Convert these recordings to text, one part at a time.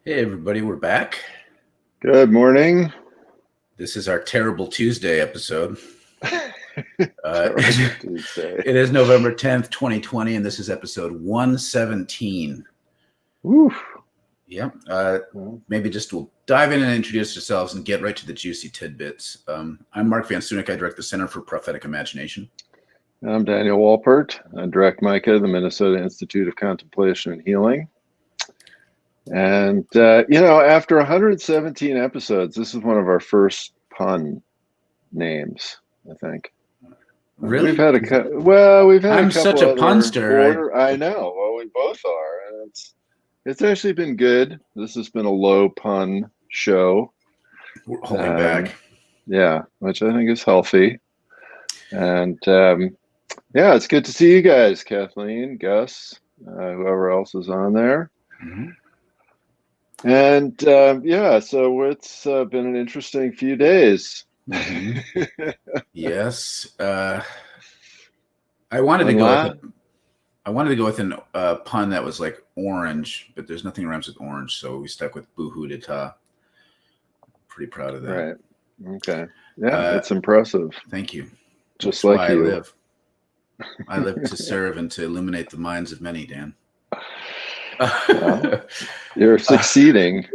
Hey everybody, we're back. Good morning. This is our Terrible Tuesday episode. Terrible Tuesday. It is November 10th, 2020, and this is episode 117. Woof. Yep. Maybe just we'll dive in and introduce ourselves and get right to the juicy tidbits. I'm Mark Van Sunik. I direct the Center for Prophetic Imagination. I'm Daniel Walpert. I direct Micah, the Minnesota Institute of Contemplation and Healing. And, after 117 episodes, this is one of our first pun names, I think. Really? We've had a couple such a other punster. I know. Well, we both are. And it's actually been good. This has been a low pun show. We're holding back. Yeah, which I think is healthy. And it's good to see you guys, Kathleen, Gus, whoever else is on there. Mm-hmm. And so it's been an interesting few days. Mm-hmm. Yes. I wanted to go with a pun that was like orange, but there's nothing rhymes with orange, so we stuck with Boohoo de ta. Pretty proud of that. Right. Okay. Yeah, it's impressive. Thank you. Just like you. I live to serve and to illuminate the minds of many, Dan. Well, you're succeeding.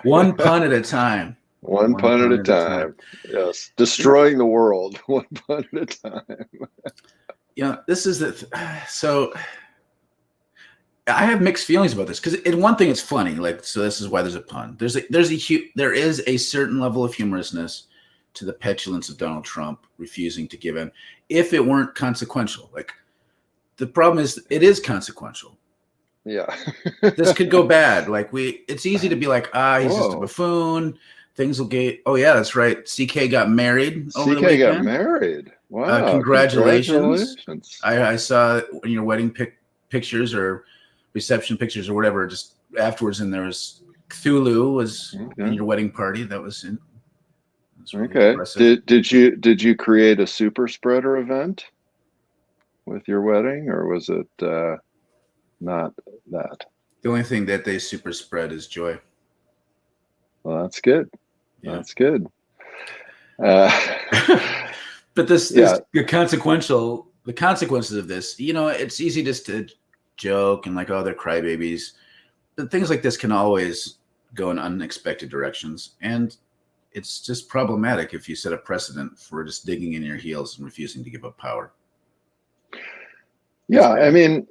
One pun at a time. One pun at a time. Yes. Destroying the world. One pun at a time. This is so I have mixed feelings about this because in one thing it's funny, so this is why there's a pun. There is a certain level of humorousness to the petulance of Donald Trump refusing to give in if it weren't consequential. Like, the problem is it is consequential. Yeah. This could go bad. It's easy to be like, he's just a buffoon. Things will get. Oh yeah, that's right. CK got married. CK got married. Wow! Congratulations. I saw in your wedding pictures or reception pictures or whatever. Just afterwards, and there was Cthulhu was in your wedding party. That was in. Really okay. Did you create a super spreader event with your wedding, or was it not that? The only thing that they super spread is joy. Well, that's good. Yeah. That's good. But the consequences of this, it's easy just to joke and they're crybabies. But things like this can always go in unexpected directions. And it's just problematic if you set a precedent for just digging in your heels and refusing to give up power. Yeah, I mean,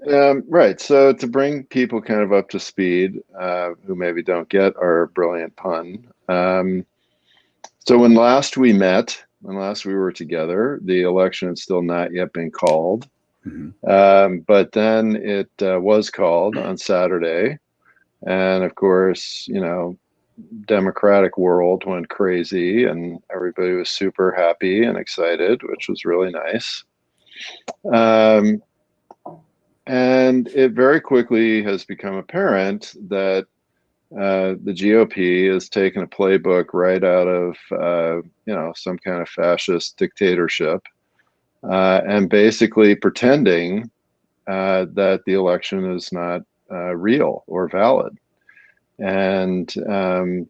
right. So to bring people kind of up to speed who maybe don't get our brilliant pun. So when last we were together, the election had still not yet been called. Mm-hmm. But then it was called on Saturday. And of course, Democratic world went crazy and everybody was super happy and excited, which was really nice. And it very quickly has become apparent that the GOP has taken a playbook right out of, some kind of fascist dictatorship and basically pretending that the election is not real or valid. And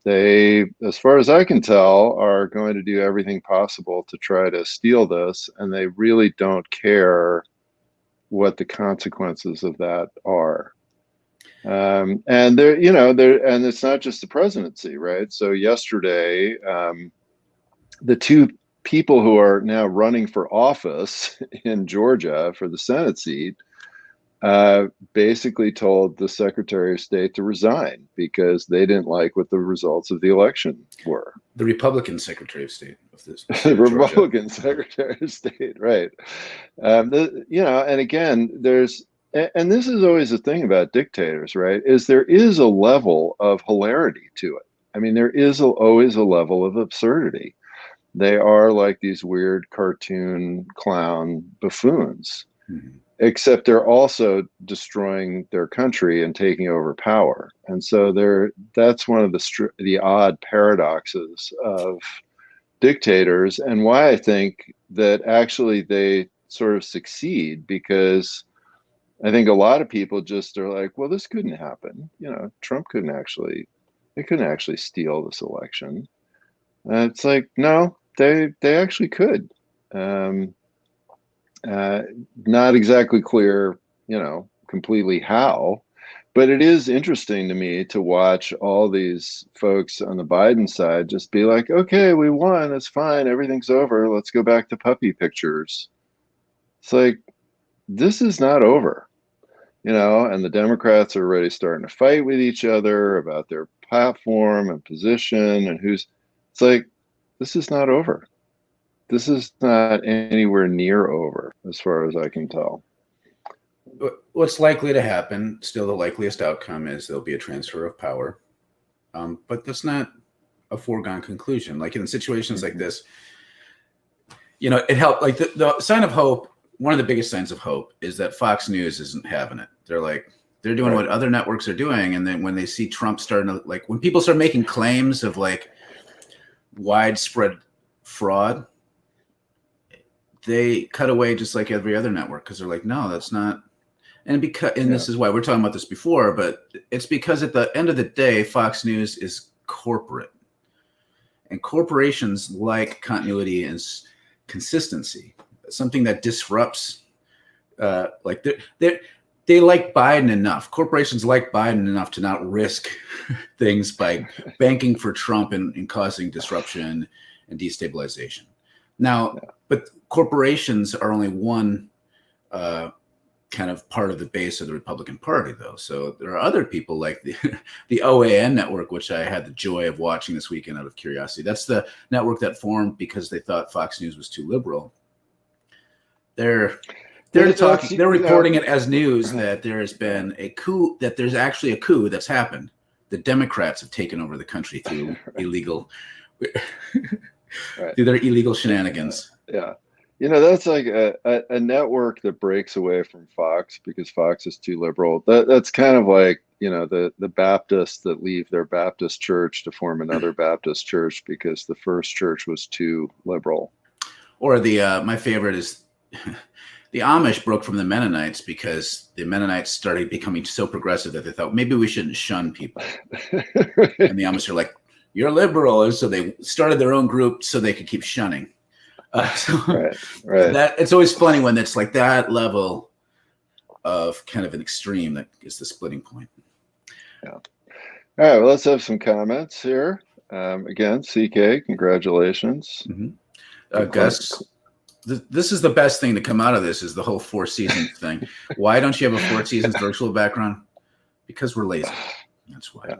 they, as far as I can tell, are going to do everything possible to try to steal this. And they really don't care what the consequences of that are. And and it's not just the presidency, right? So yesterday, the two people who are now running for office in Georgia for the Senate seat basically told the Secretary of State to resign because they didn't like what the results of the election were. The Republican Secretary of State of this. The Republican Secretary of State, right. And again, and this is always the thing about dictators, right, is there is a level of hilarity to it. I mean, there is always a level of absurdity. They are like these weird cartoon clown buffoons, except they're also destroying their country and taking over power. And so that's one of the odd paradoxes of dictators, and why I think that actually they sort of succeed, because I think a lot of people just are like, well, this couldn't happen. Trump they couldn't actually steal this election. It's like, no, they actually could. Um, uh, Not exactly clear, completely how, but it is interesting to me to watch all these folks on the Biden side just be like, okay, we won, it's fine, everything's over, let's go back to puppy pictures. It's like, this is not over, and the Democrats are already starting to fight with each other about their platform and position and it's like, this is not over. This is not anywhere near over, as far as I can tell. What's likely to happen, still the likeliest outcome, is there'll be a transfer of power. But that's not a foregone conclusion. Like in situations like this, it helped. Like the sign of hope, one of the biggest signs of hope is that Fox News isn't having it. They're doing what other networks are doing. And then when they see Trump starting to, like, when people start making claims of like widespread fraud, they cut away just like every other network, because they're like, no, that's not. And this is why we're talking about this before, but it's because at the end of the day, Fox News is corporate, and corporations like continuity and consistency, something that disrupts. Like they like Biden enough. Corporations like Biden enough to not risk things by banking for Trump and causing disruption and destabilization. Now, but corporations are only one kind of part of the base of the Republican Party, though. So there are other people like the OAN network, which I had the joy of watching this weekend out of curiosity. That's the network that formed because they thought Fox News was too liberal. They're reporting it as news that there has been a coup, that there's actually a coup that's happened. The Democrats have taken over the country through illegal, through their illegal shenanigans. Yeah. That's like a network that breaks away from Fox because Fox is too liberal. That's kind of like, the Baptists that leave their Baptist church to form another Baptist church because the first church was too liberal. Or my favorite is the Amish broke from the Mennonites because the Mennonites started becoming so progressive that they thought maybe we shouldn't shun people. And the Amish are like, you're liberal. And so they started their own group so they could keep shunning. Right. That it's always funny when it's like that level of kind of an extreme that is the splitting point. Yeah. All right. Well, let's have some comments here. Again, CK, congratulations. Mm-hmm. Gus, this is the best thing to come out of this is the whole 4 seasons thing. Why don't you have a 4 seasons virtual background? Because we're lazy. That's why. Yeah.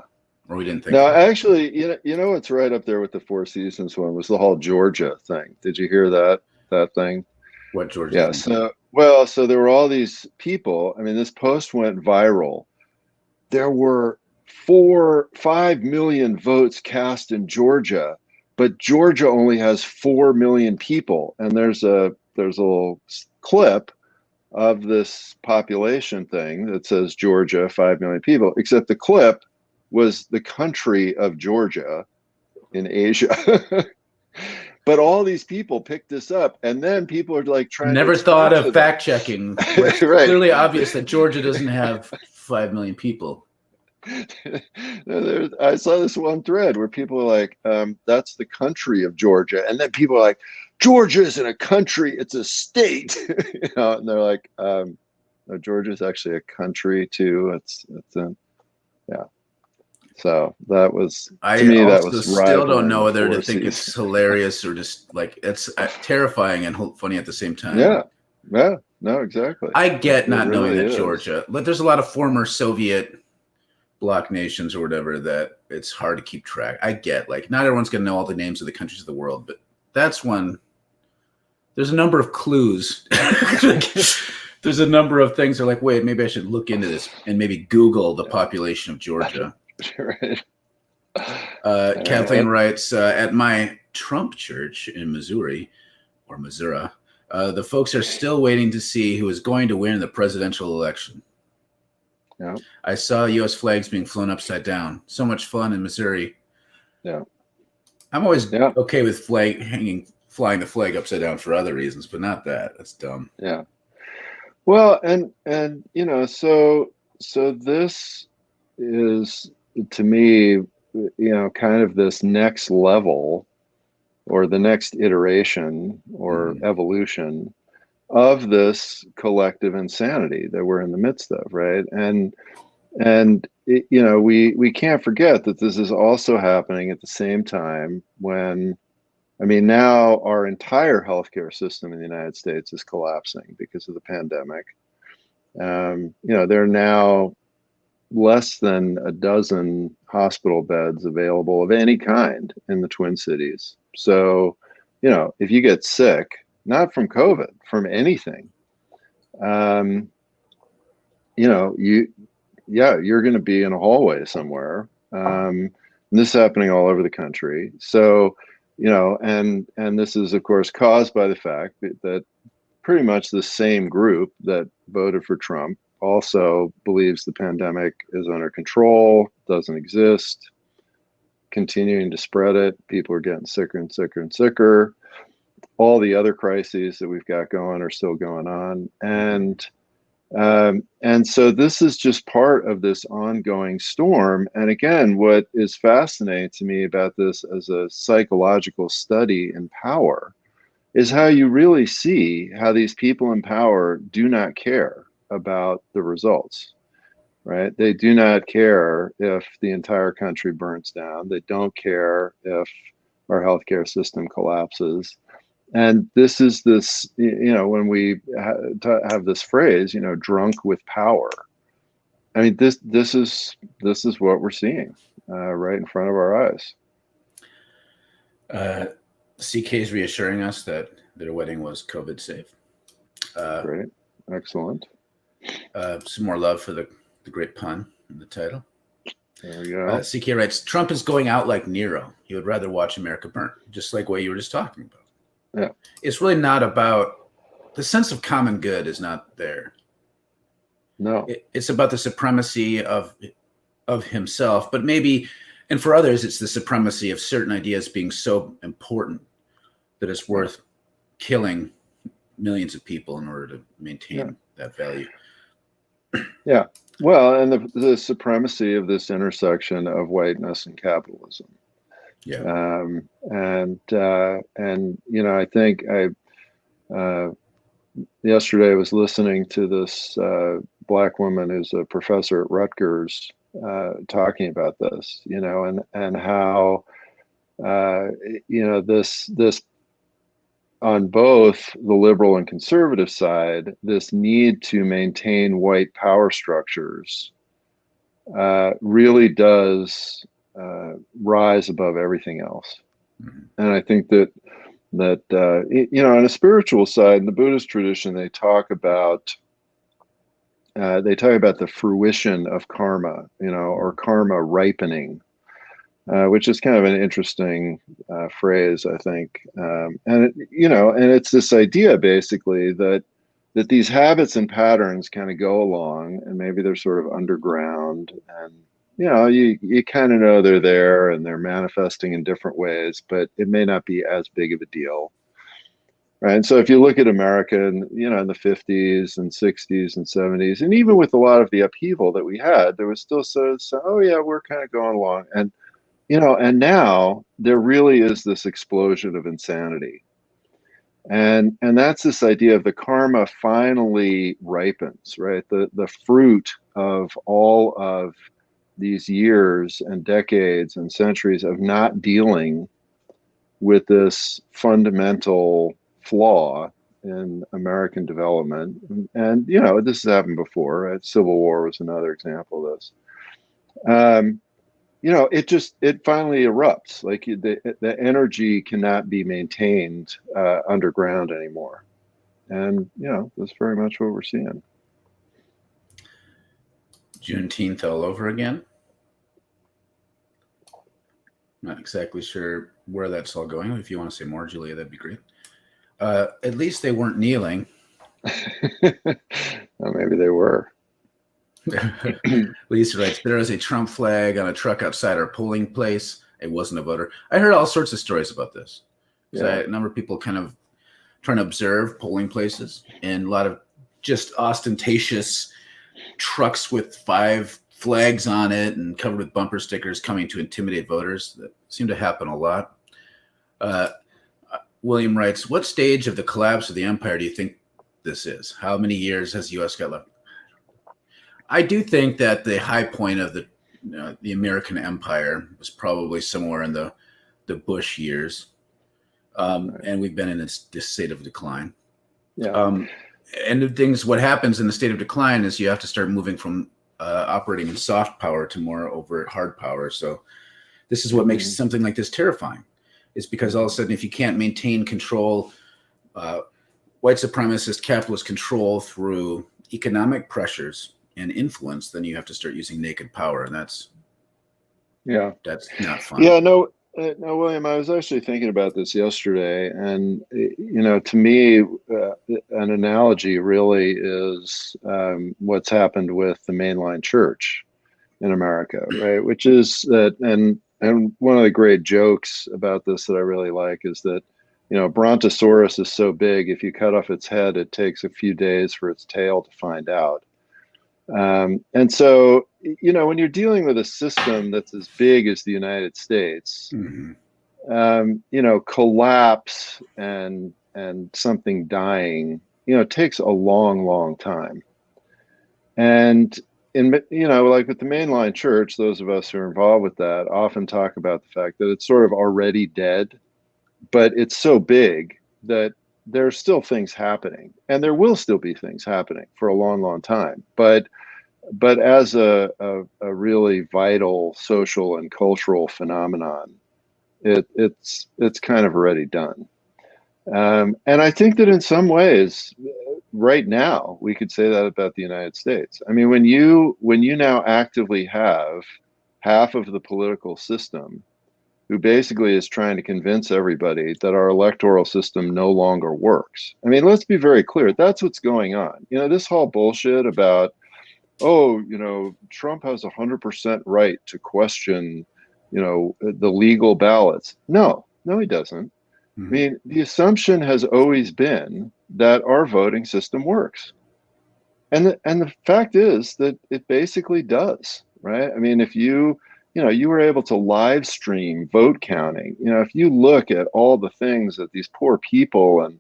Or we didn't think. No, actually, what's right up there with the 4 seasons one was the whole Georgia thing. Did you hear that thing? What Georgia? Yeah. Thing? So there were all these people. I mean, this post went viral. There were 5 million votes cast in Georgia, but Georgia only has 4 million people. And there's a little clip of this population thing that says Georgia, 5 million people, except the clip was the country of Georgia in Asia. But all these people picked this up, and then people are like trying never to thought of fact checking. It's right. Clearly obvious that Georgia doesn't have 5 million people. I saw this one thread where people are like, that's the country of Georgia. And then people are like, Georgia isn't a country, it's a state. And they're like, no, Georgia is actually a country too. Yeah. So that was, to me, that was still don't know whether to think it's hilarious or just like it's terrifying and funny at the same time. Yeah. No, exactly. I get not knowing that Georgia, but there's a lot of former Soviet bloc nations or whatever that it's hard to keep track. I get, like, not everyone's going to know all the names of the countries of the world, but that's one. There's a number of clues. There's a number of things that are like, wait, maybe I should look into this and maybe Google the population of Georgia. Right. Kathleen writes, at my Trump church in Missouri, the folks are still waiting to see who is going to win the presidential election. Yeah. I saw U.S. flags being flown upside down. So much fun in Missouri. Yeah. I'm always okay with flying the flag upside down for other reasons, but not that. That's dumb. Yeah. Well, and so this is, to me, kind of this next level or the next iteration or Mhm. evolution of this collective insanity that we're in the midst of, right? We can't forget that this is also happening at the same time when, I mean, now our entire healthcare system in the United States is collapsing because of the pandemic. There are now less than a dozen hospital beds available of any kind in the Twin Cities. So, if you get sick, not from COVID, from anything, um, you, yeah, you're going to be in a hallway somewhere. And this is happening all over the country. So, and this is of course caused by the fact that pretty much the same group that voted for Trump also believes the pandemic is under control, doesn't exist, continuing to spread it. People are getting sicker and sicker and sicker. All the other crises that we've got going are still going on. And so this is just part of this ongoing storm. And again, what is fascinating to me about this as a psychological study in power is how you really see how these people in power do not care about the results, right? They do not care if the entire country burns down. They don't care if our healthcare system collapses. And this is this, when we have this phrase, drunk with power. I mean, this is what we're seeing right in front of our eyes. CK is reassuring us that their wedding was COVID safe. Great. Excellent. Some more love for the great pun in the title. There we go. CK writes, Trump is going out like Nero. He would rather watch America burn, just like what you were just talking about. Yeah. It's really not about, the sense of common good is not there. No. It's about the supremacy of himself, but maybe, and for others, it's the supremacy of certain ideas being so important that it's worth killing millions of people in order to maintain that value. Yeah. Well, and the supremacy of this intersection of whiteness and capitalism. Yeah. I think yesterday I was listening to this Black woman who's a professor at Rutgers talking about this, and how this on both the liberal and conservative side, this need to maintain white power structures really does rise above everything else. Mm-hmm. And I think that on a spiritual side, in the Buddhist tradition, they talk about the fruition of karma, or karma ripening, which is kind of an interesting phrase, I think. And it's this idea basically that these habits and patterns kind of go along, and maybe they're sort of underground, and you kind of know they're there and they're manifesting in different ways, but it may not be as big of a deal. Right. And so if you look at America in the 50s and 60s and 70s, and even with a lot of the upheaval that we had, there was still so oh yeah, we're kind of going along. And and now there really is this explosion of insanity. And that's this idea of the karma finally ripens, right? The fruit of all of these years and decades and centuries of not dealing with this fundamental flaw in American development. And this has happened before, right? Civil War was another example of this. It finally erupts. Like the energy cannot be maintained underground anymore. And that's very much what we're seeing. Juneteenth all over again. Not exactly sure where that's all going. If you want to say more, Julia, that'd be great. At least they weren't kneeling. Well, maybe they were. Lisa writes, there is a Trump flag on a truck outside our polling place. It wasn't a voter. I heard all sorts of stories about this. A number of people kind of trying to observe polling places, and a lot of just ostentatious trucks with 5 flags on it and covered with bumper stickers coming to intimidate voters. That seem to happen a lot. William writes, what stage of the collapse of the empire do you think this is? How many years has the U.S. got left? I do think that the high point of the American empire was probably somewhere in the Bush years. And we've been in this state of decline. Yeah. And the things, what happens in the state of decline is you have to start moving from operating in soft power to more overt hard power. So this is what makes something like this terrifying. It's because all of a sudden, if you can't maintain control, white supremacist capitalist control through economic pressures and influence, then you have to start using naked power, and that's not fun. Yeah, no, William, I was actually thinking about this yesterday, and to me, an analogy really is what's happened with the mainline church in America, right? Which is that, and one of the great jokes about this that I really like is that, Brontosaurus is so big, if you cut off its head, it takes a few days for its tail to find out. And so, when you're dealing with a system that's as big as the United States, collapse and something dying, takes a long, long time. And like with the mainline church, those of us who are involved with that often talk about the fact that it's sort of already dead, but it's so big that there's still things happening, and there will still be things happening for a long, long time. But as a really vital social and cultural phenomenon, it's kind of already done. And I think that in some ways, right now, we could say that about the United States. I mean, when you now actively have half of the political system who basically is trying to convince everybody that our electoral system no longer works. I mean, let's be very clear. That's what's going on. This whole bullshit about, Trump has 100% right to question, the legal ballots. No, he doesn't. I mean, the assumption has always been that our voting system works. And the fact is that it basically does, right? I mean, if you were able to live stream vote counting, if you look at all the things that these poor people and,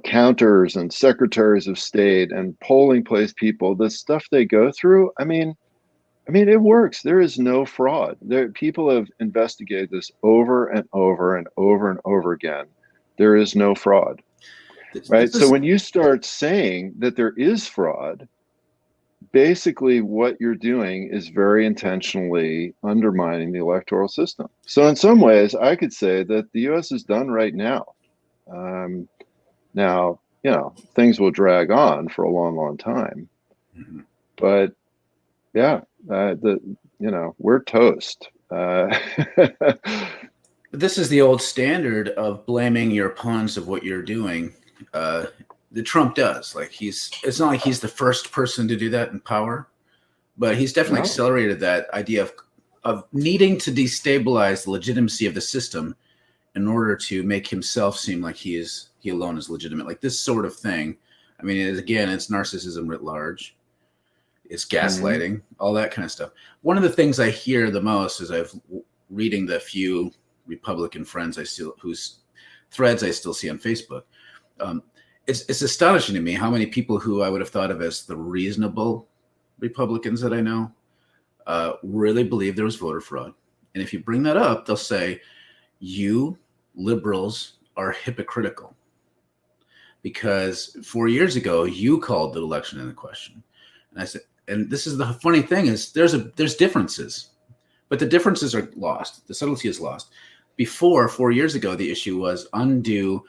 counters and secretaries of state and polling place people, the stuff they go through, I mean, it works. There is no fraud. People have investigated this over and over and over and over again. There is no fraud, right? So when you start saying that there is fraud, basically what you're doing is very intentionally undermining the electoral system. So in some ways, I could say that the U.S. is done right now. Now, things will drag on for a long, long time. But yeah, we're toast. This is the old standard of blaming your opponents of what you're doing. That Trump does. It's not like he's the first person to do that in power, but he's definitely accelerated that idea of needing to destabilize the legitimacy of the system in order to make himself seem like he alone is legitimate. Like this sort of thing. I mean, it's narcissism writ large. It's gaslighting, all that kind of stuff. One of the things I hear the most is reading the few Republican friends whose threads I still see on Facebook. It's astonishing to me how many people who I would have thought of as the reasonable Republicans that I know really believe there was voter fraud. And if you bring that up, they'll say, you liberals are hypocritical because 4 years ago, you called the election into question. And I said, and this is the funny thing is there's differences, but the differences are lost. The subtlety is lost. Before 4 years ago, the issue was undue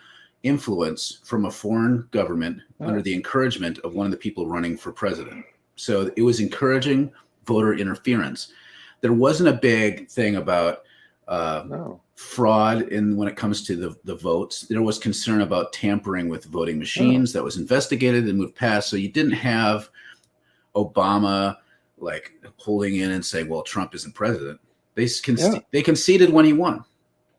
influence from a foreign government under the encouragement of one of the people running for president. So it was encouraging voter interference. There wasn't a big thing about fraud when it comes to the votes. There was concern about tampering with voting machines that was investigated and moved past. So you didn't have Obama holding in and saying, well, Trump isn't president. They conceded when he won.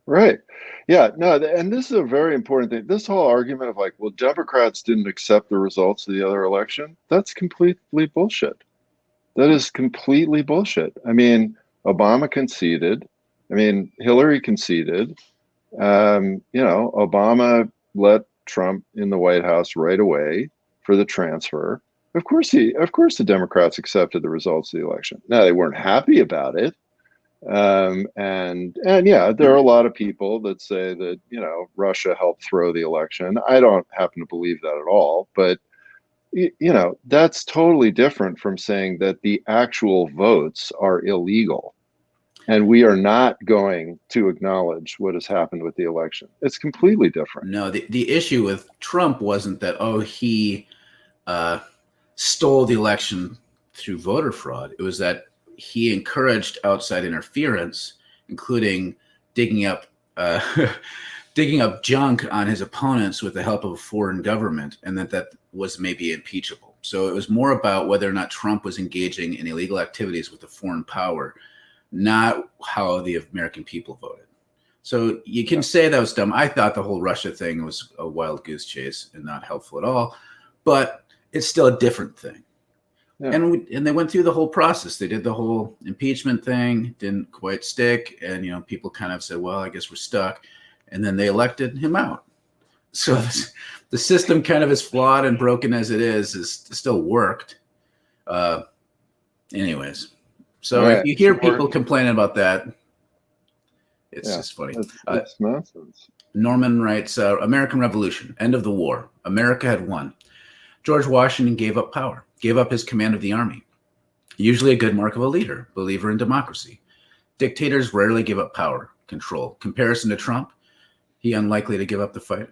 Right. Yeah. No, and this is a very important thing. This whole argument of like, well, Democrats didn't accept the results of the other election, that's completely bullshit. That is completely bullshit. I mean, Obama conceded. I mean, Hillary conceded. Obama let Trump in the White House right away for the transfer. Of course, the Democrats accepted the results of the election. Now they weren't happy about it, and yeah, there are a lot of people that say that Russia helped throw the election. I don't happen to believe that at all, but that's totally different from saying that the actual votes are illegal and we are not going to acknowledge what has happened with the election. It's completely different. No, the issue with Trump wasn't that, he stole the election through voter fraud. It was that he encouraged outside interference, including digging up digging up junk on his opponents with the help of a foreign government, and that was maybe impeachable. So it was more about whether or not Trump was engaging in illegal activities with a foreign power, not how the American people voted. So you can say that was dumb. I thought the whole Russia thing was a wild goose chase and not helpful at all, but it's still a different thing. Yeah. And they went through the whole process. They did the whole impeachment thing, didn't quite stick, and people kind of said, "Well, I guess we're stuck," and then they elected him out. So the system, kind of as flawed and broken as it is still worked. Anyways, so if you hear people complaining about that, it's just funny. It's nonsense. Norman writes, American Revolution, end of the war. America had won. George Washington gave up power, gave up his command of the army. Usually a good mark of a leader, believer in democracy. Dictators rarely give up power, control. Comparison to Trump, he unlikely to give up the fight.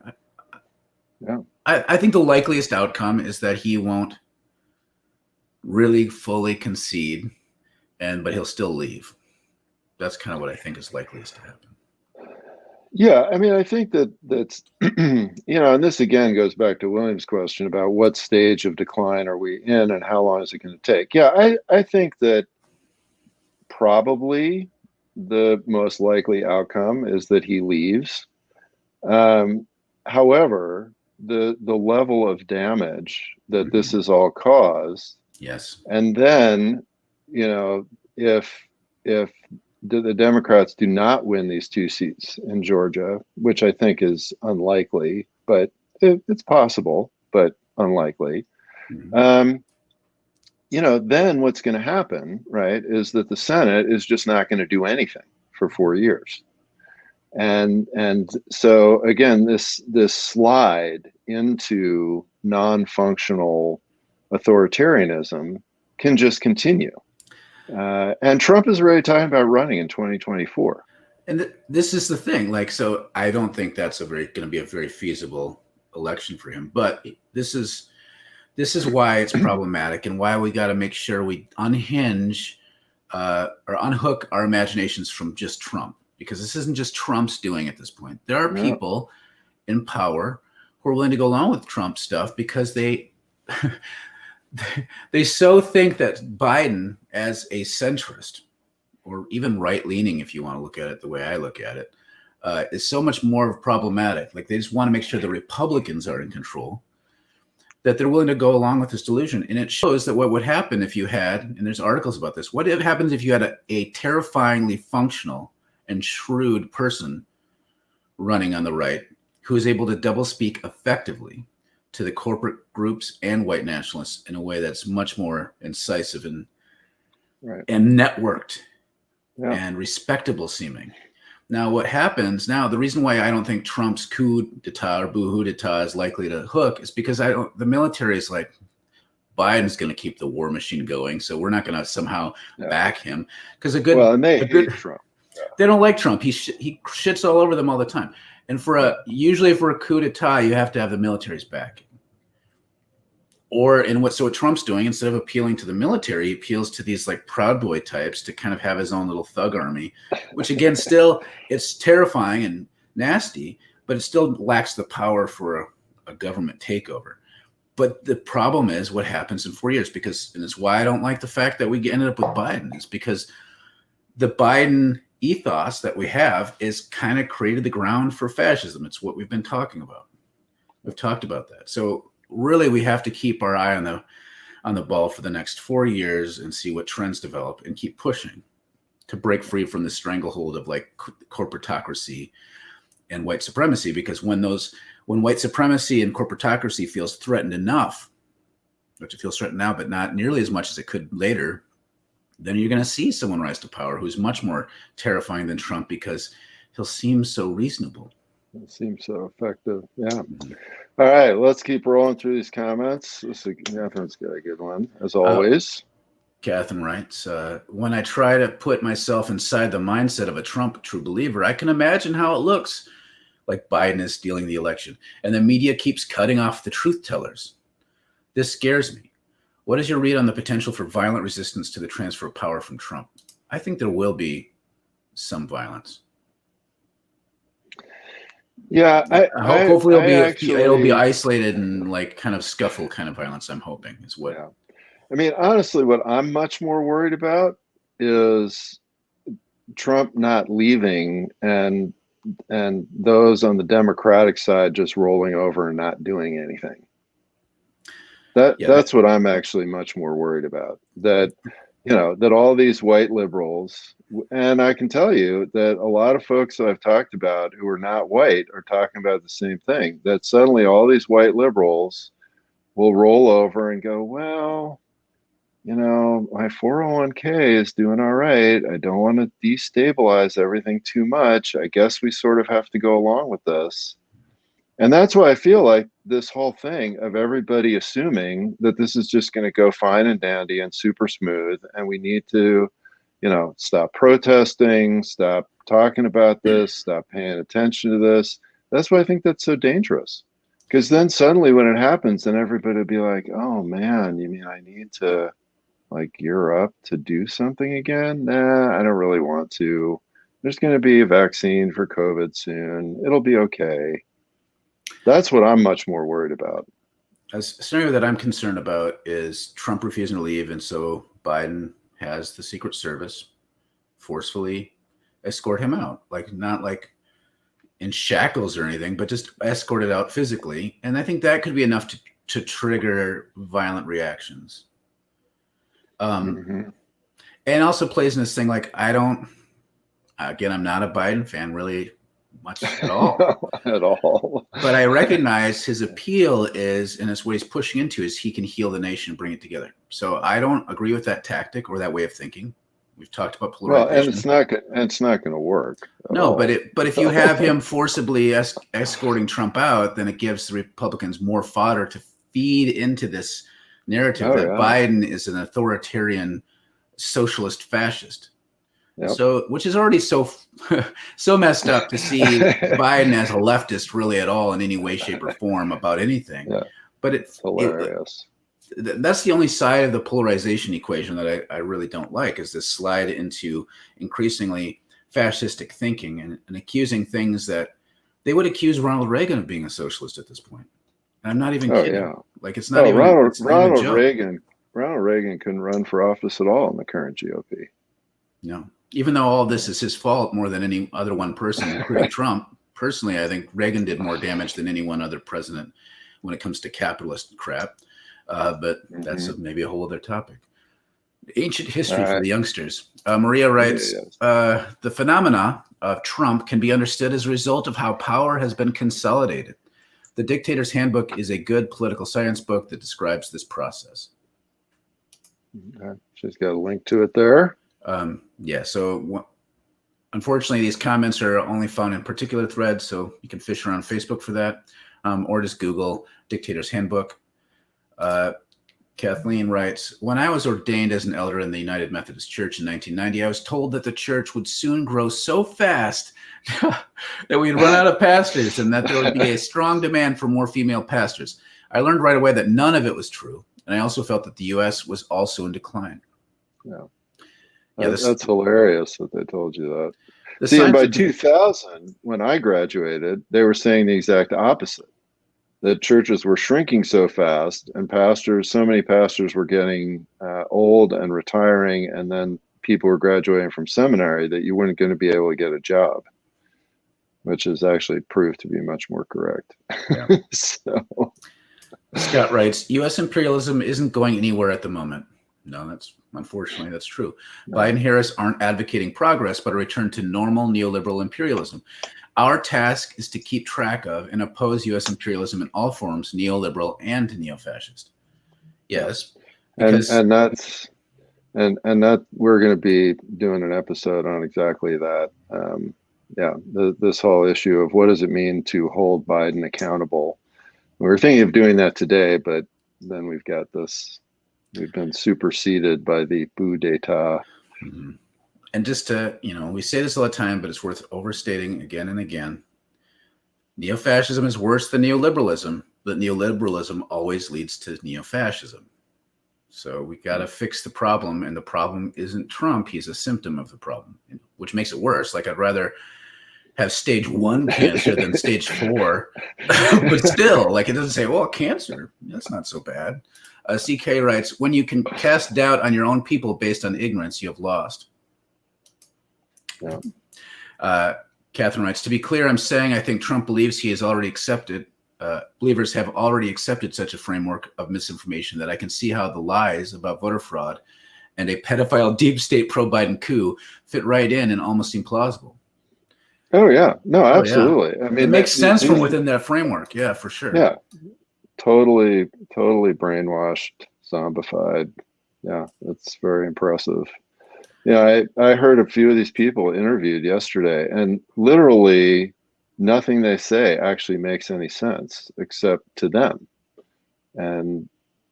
I think the likeliest outcome is that he won't really fully concede, but he'll still leave. That's kind of what I think is likeliest to happen. Yeah, I mean, I think that's and this again goes back to William's question about what stage of decline are we in and how long is it going to take. Yeah, I think that probably the most likely outcome is that he leaves. However, the level of damage that this has all caused, yes, and then if the Democrats do not win these 2 seats in Georgia, which I think is unlikely, but it's possible, but unlikely. Then what's going to happen, right, is that the Senate is just not going to do anything for 4 years. And so again, this slide into non-functional authoritarianism can just continue. And Trump is already talking about running in 2024. And this is the thing. So I don't think that's going to be a very feasible election for him. But this is why it's problematic and why we got to make sure we unhinge or unhook our imaginations from just Trump, because this isn't just Trump's doing at this point. There are people in power who are willing to go along with Trump stuff because they so think that Biden, as a centrist or even right-leaning, if you want to look at it the way I look at it, is so much more problematic. They just want to make sure the Republicans are in control, that they're willing to go along with this delusion. And it shows that what would happen if you had, and there's articles about this, what happens if you had a terrifyingly functional and shrewd person running on the right who is able to doublespeak effectively to the corporate groups and white nationalists in a way that's much more incisive and networked and respectable seeming. Now, what happens now, the reason why I don't think Trump's coup d'etat or Boohoo d'etat is likely to hook is because the military is like, Biden's going to keep the war machine going, so we're not going to somehow back him. Because they hate Trump. They don't like Trump. He shits all over them all the time. And usually for a coup d'etat, you have to have the military's backing. What Trump's doing, instead of appealing to the military, he appeals to these Proud Boy types to kind of have his own little thug army, which again, still, it's terrifying and nasty, but it still lacks the power for a government takeover. But the problem is what happens in 4 years, and it's why I don't like the fact that we ended up with Biden, is because the Biden ethos that we have is kind of created the ground for fascism. It's what we've been talking about. We've talked about that. So really, we have to keep our eye on the ball for the next 4 years and see what trends develop and keep pushing to break free from the stranglehold of like corporatocracy and white supremacy. Because when white supremacy and corporatocracy feels threatened enough, which it feels threatened now, but not nearly as much as it could later, then you're going to see someone rise to power who's much more terrifying than Trump because he'll seem so reasonable. It seems so effective. Yeah. All right, let's keep rolling through these comments. Catherine's got a good one, as always. Catherine writes, when I try to put myself inside the mindset of a Trump true believer, I can imagine how it looks like Biden is stealing the election, and the media keeps cutting off the truth tellers. This scares me. What is your read on the potential for violent resistance to the transfer of power from Trump? I think there will be some violence. Yeah, hopefully it'll be isolated and like kind of scuffle kind of violence. I'm hoping is what. Yeah. I mean, honestly, what I'm much more worried about is Trump not leaving and those on the Democratic side just rolling over and not doing anything. That's what I'm actually much more worried about. That, that all these white liberals, and I can tell you that a lot of folks that I've talked about who are not white are talking about the same thing, that suddenly all these white liberals will roll over and go, well, my 401k is doing all right. I don't want to destabilize everything too much. I guess we sort of have to go along with this. And that's why I feel like this whole thing of everybody assuming that this is just going to go fine and dandy and super smooth, and we need to, stop protesting, stop talking about this, stop paying attention to this. That's why I think that's so dangerous. Because then suddenly when it happens, then everybody will be like, oh man, you mean I need to gear up to do something again? Nah, I don't really want to. There's going to be a vaccine for COVID soon. It'll be okay. That's what I'm much more worried about. A scenario that I'm concerned about is Trump refusing to leave, and so Biden has the Secret Service forcefully escort him out, not in shackles or anything, but just escorted out physically. And I think that could be enough to trigger violent reactions. And also plays in this thing I'm not a Biden fan really much at all. At all. But I recognize his appeal is, and it's what he's pushing into, is he can heal the nation and bring it together. So I don't agree with that tactic or that way of thinking. We've talked about polarization. Well, and it's not going to work. No, but if you have him forcibly escorting Trump out, then it gives the Republicans more fodder to feed into this narrative that Biden is an authoritarian socialist fascist. Yep. So, which is already so messed up to see Biden as a leftist really at all in any way, shape, or form about anything. Yeah. But it's hilarious. That's the only side of the polarization equation that I really don't like, is this slide into increasingly fascistic thinking and accusing things that they would accuse Ronald Reagan of being a socialist at this point. And I'm not even kidding. Yeah. It's not even Ronald Reagan. Ronald Reagan couldn't run for office at all in the current GOP. No. Even though all this is his fault more than any other one person, including Trump, personally, I think Reagan did more damage than any one other president when it comes to capitalist crap. But that's maybe a whole other topic. Ancient history for the youngsters. Maria writes, the phenomena of Trump can be understood as a result of how power has been consolidated. The Dictator's Handbook is a good political science book that describes this process. Okay. She's got a link to it there. So unfortunately, these comments are only found in particular threads, so you can fish around Facebook for that, or just Google Dictator's Handbook. Kathleen writes, when I was ordained as an elder in the United Methodist Church in 1990, I was told that the church would soon grow so fast that we'd run out of pastors and that there would be a strong demand for more female pastors. I learned right away that none of it was true, and I also felt that the U.S. was also in decline. Yeah. That's hilarious that they told you that. See, and by 2000, when I graduated, they were saying the exact opposite. That churches were shrinking so fast, and so many pastors were getting old and retiring, and then people were graduating from seminary, that you weren't going to be able to get a job, which has actually proved to be much more correct. Yeah. So Scott writes, U.S. imperialism isn't going anywhere at the moment. No, unfortunately, that's true. No. Biden and Harris aren't advocating progress, but a return to normal neoliberal imperialism. Our task is to keep track of and oppose U.S. imperialism in all forms, neoliberal and neo-fascist. Yes. Because, and that we're going to be doing an episode on exactly that. This whole issue of what does it mean to hold Biden accountable. We were thinking of doing that today, but then we've got this. We've been superseded by the coup d'etat. Mm-hmm. And just to, we say this all the time, but it's worth overstating again and again. Neo-fascism is worse than neoliberalism, but neoliberalism always leads to neo-fascism. So we got to fix the problem, and the problem isn't Trump. He's a symptom of the problem, which makes it worse. Like, I'd rather have stage 1 cancer than stage 4, but still, like, it doesn't say, well, cancer, that's not so bad. CK writes, when you can cast doubt on your own people based on ignorance, you have lost. Yeah. Catherine writes, to be clear, I'm saying I think Trump believes he has already accepted, believers have already accepted such a framework of misinformation that I can see how the lies about voter fraud and a pedophile deep state pro-Biden coup fit right in and almost seem plausible. Oh, yeah. No, absolutely. Yeah. I mean, it makes sense from within that framework. Yeah, for sure. Yeah. Totally brainwashed, zombified. Yeah, it's very impressive. Yeah, I heard a few of these people interviewed yesterday, and literally nothing they say actually makes any sense except to them. And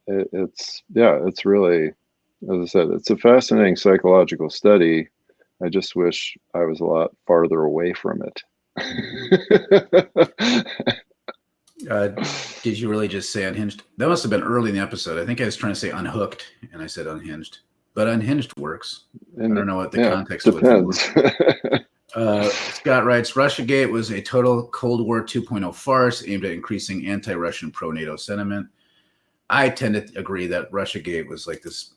it's really, as I said, it's a fascinating psychological study. I just wish I was a lot farther away from it. Did you really just say unhinged? That must have been early in the episode. I think I was trying to say unhooked, and I said unhinged. But unhinged works. And I don't know what the context depends. Scott writes, Russiagate was a total Cold War 2.0 farce aimed at increasing anti-Russian pro-NATO sentiment. I tend to agree that Russiagate was like this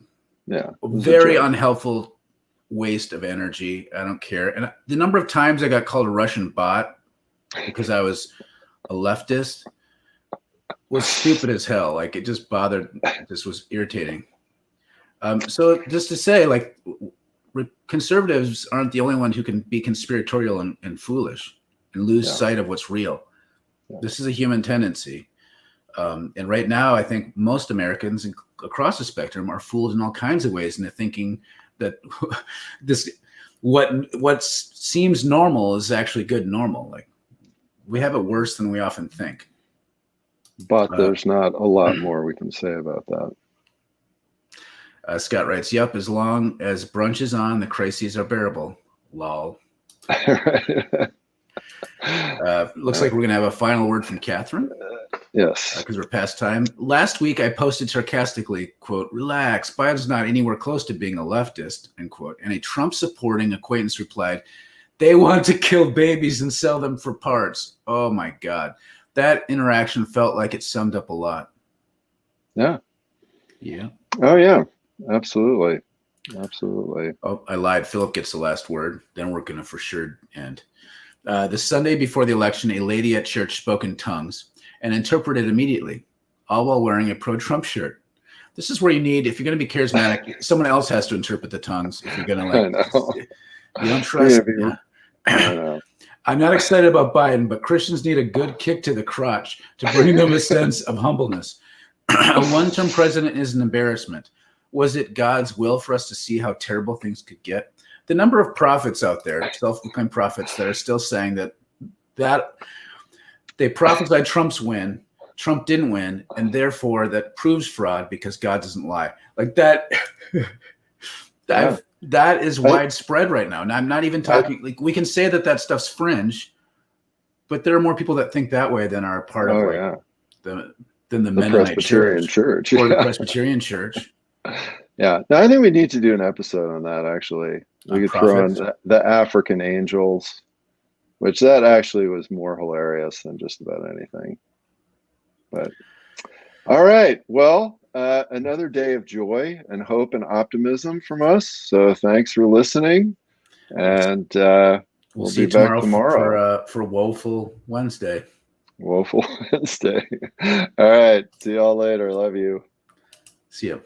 very unhelpful waste of energy. I don't care. And the number of times I got called a Russian bot because I was a leftist was stupid as hell. Like, it just this was irritating. So just to say, like, conservatives aren't the only ones who can be conspiratorial and foolish and lose sight of what's real. Yeah. This is a human tendency. And right now, I think most Americans across the spectrum are fooled in all kinds of ways into thinking that what seems normal is actually good normal. Like, we have it worse than we often think. But there's not a lot more we can say about that. Scott writes, yep, as long as brunch is on, the crises are bearable. Lol. Looks like we're going to have a final word from Catherine. Yes. Because we're past time. Last week, I posted sarcastically, quote, relax, Biden's not anywhere close to being a leftist, end quote. And a Trump-supporting acquaintance replied, they want to kill babies and sell them for parts. Oh, my God. That interaction felt like it summed up a lot. Yeah. Yeah. Oh, yeah. Absolutely. Oh, I lied. Philip gets the last word. Then we're going to for sure end. The Sunday before the election, a lady at church spoke in tongues and interpreted immediately, all while wearing a pro-Trump shirt. This is where you need, if you're going to be charismatic, someone else has to interpret the tongues. If you're going to you don't trust. I'm not excited about Biden, but Christians need a good kick to the crotch to bring them a sense of humbleness. A one-term president is an embarrassment. Was it God's will for us to see how terrible things could get? The number of prophets out there, self-proclaimed prophets, that are still saying that they prophesied Trump's win, Trump didn't win, and therefore that proves fraud because God doesn't lie. Like that. That is widespread right now. And I'm not even talking, like, we can say that stuff's fringe, but there are more people that think that way than are part of the Mennonite Presbyterian Church. Or the Presbyterian Church. Yeah. No, I think we need to do an episode on that, actually. We could throw in the African angels, which that actually was more hilarious than just about anything. But all right. Well, another day of joy and hope and optimism from us. So thanks for listening, and We'll we'll see be you back tomorrow tomorrow. for Woeful Wednesday. Woeful Wednesday. All right. See y'all later. Love you. See you.